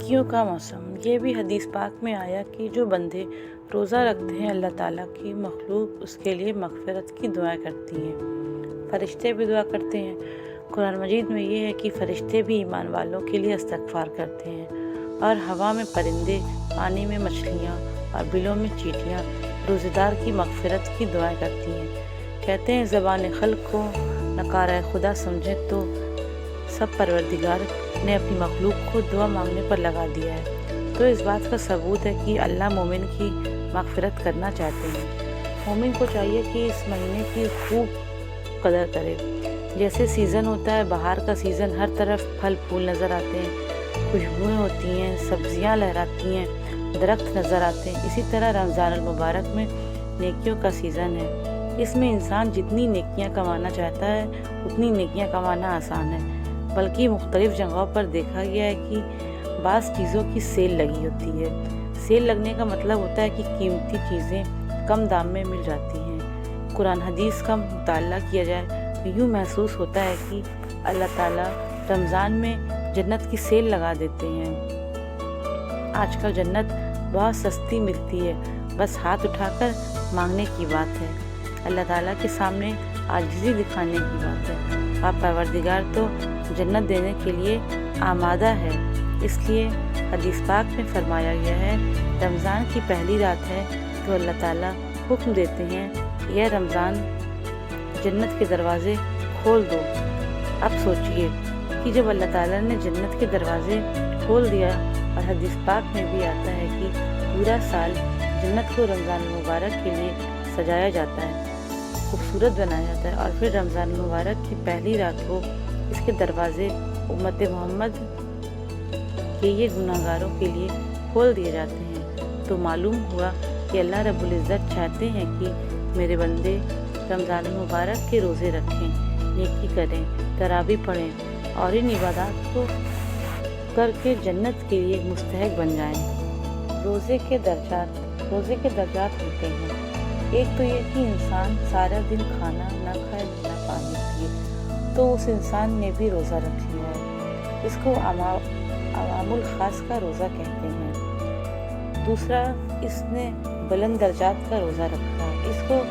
نیکیوں کا موسم۔ یہ بھی حدیث پاک میں آیا کہ جو بندے روزہ رکھتے ہیں اللہ تعالیٰ کی مخلوق اس کے لیے مغفرت کی دعائیں کرتی ہیں، فرشتے بھی دعا کرتے ہیں۔ قرآن مجید میں یہ ہے کہ فرشتے بھی ایمان والوں کے لیے استغفار کرتے ہیں، اور ہوا میں پرندے، پانی میں مچھلیاں اور بلوں میں چیونٹیاں روزہ دار کی مغفرت کی دعائیں کرتی ہیں۔ کہتے ہیں زبان خلق کو نکارہ خدا سمجھے تو سب پروردگار نے اپنی مخلوق کو دعا مانگنے پر لگا دیا ہے، تو اس بات کا ثبوت ہے کہ اللہ مومن کی مغفرت کرنا چاہتے ہیں۔ مومن کو چاہیے کہ اس مہینے کی خوب قدر کرے۔ جیسے سیزن ہوتا ہے بہار کا سیزن، ہر طرف پھل پھول نظر آتے ہیں، خوشبوئیں ہوتی ہیں، سبزیاں لہراتی ہیں، درخت نظر آتے ہیں، اسی طرح رمضان المبارک میں نیکیوں کا سیزن ہے۔ اس میں انسان جتنی نیکیاں کمانا چاہتا ہے اتنی نیکیاں کمانا آسان ہے، بلکہ مختلف جگہوں پر دیکھا گیا ہے کہ بعض چیزوں کی سیل لگی ہوتی ہے۔ سیل لگنے کا مطلب ہوتا ہے کہ قیمتی چیزیں کم دام میں مل جاتی ہیں۔ قرآن حدیث کا مطالعہ کیا جائے تو یوں محسوس ہوتا ہے کہ اللہ تعالیٰ رمضان میں جنت کی سیل لگا دیتے ہیں۔ آج کل جنت بہت سستی ملتی ہے، بس ہاتھ اٹھا کر مانگنے کی بات ہے، اللہ تعالیٰ کے سامنے عاجزی دکھانے کی بات ہے، اور پروردگار تو جنت دینے کے لیے آمادہ ہے۔ اس لیے حدیث پاک میں فرمایا گیا ہے رمضان کی پہلی رات ہے تو اللہ تعالیٰ حکم دیتے ہیں یہ رمضان جنت کے دروازے کھول دو۔ اب سوچئے کہ جب اللہ تعالیٰ نے جنت کے دروازے کھول دیا، اور حدیث پاک میں بھی آتا ہے کہ پورا سال جنت کو رمضان المبارک کے لیے سجایا جاتا ہے، خوبصورت بنایا جاتا ہے، اور پھر رمضان المبارک کی پہلی رات کو اس کے دروازے امت محمد کے یہ گناہ گاروں کے لیے کھول دیے جاتے ہیں، تو معلوم ہوا کہ اللہ رب العزت چاہتے ہیں کہ میرے بندے رمضان المبارک کے روزے رکھیں، نیکی کریں، تراویح پڑھیں، اور ان عبادات کو کر کے جنت کے لیے مستحق بن جائیں۔ روزے کے درجات ہوتے ہیں۔ ایک تو یہ کہ انسان سارا دن کھانا نہ کھائے نہ پانی پیے تو اس انسان نے بھی روزہ رکھ لیا ہے، اس کو عوام الخاص کا روزہ کہتے ہیں۔ دوسرا، اس نے بلند درجات کا روزہ رکھا ہے، اس کو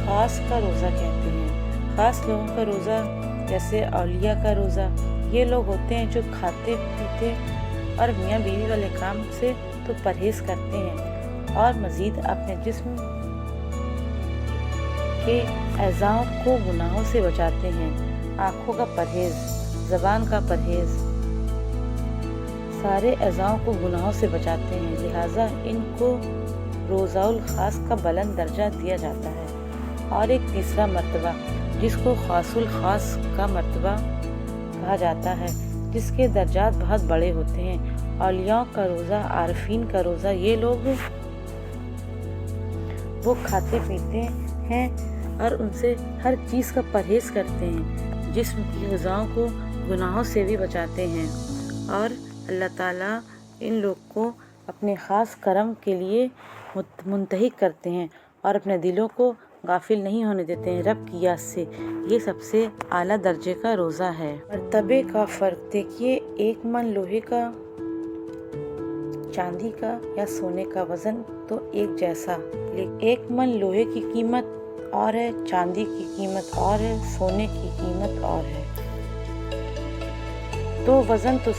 خاص کا روزہ کہتے ہیں۔ خاص لوگوں کا روزہ جیسے اولیاء کا روزہ، یہ لوگ ہوتے ہیں جو کھاتے پیتے اور میاں بیوی والے کام سے تو پرہیز کرتے ہیں، اور مزید اپنے جسم کے اعضاء کو گناہوں سے بچاتے ہیں، آنکھوں کا پرہیز، زبان کا پرہیز، سارے اعضاء کو گناہوں سے بچاتے ہیں، لہٰذا ان کو روزہ الخاص کا بلند درجہ دیا جاتا ہے۔ اور ایک تیسرا مرتبہ جس کو خاص الخاص کا مرتبہ کہا جاتا ہے، جس کے درجات بہت بڑے ہوتے ہیں، اولیاء کا روزہ، عارفین کا روزہ، یہ لوگ وہ کھاتے پیتے ہیں اور ان سے ہر چیز کا پرہیز کرتے ہیں، جسم کی غذاؤں کو گناہوں سے بھی بچاتے ہیں، اور اللہ تعالیٰ ان لوگ کو اپنے خاص کرم کے لیے منتہک کرتے ہیں اور اپنے دلوں کو غافل نہیں ہونے دیتے ہیں رب کی یاد سے۔ یہ سب سے اعلیٰ درجے کا روزہ ہے۔ مرتبے کا فرق دیکھیے، 1 من لوہے کا، چاندی کا یا سونے کا وزن تو ایک جیسا، لیکن 1 من لوہے کی قیمت اور ہے، چاندی کی قیمت اور ہے، سونے کی قیمت اور ہے، تو وزن تو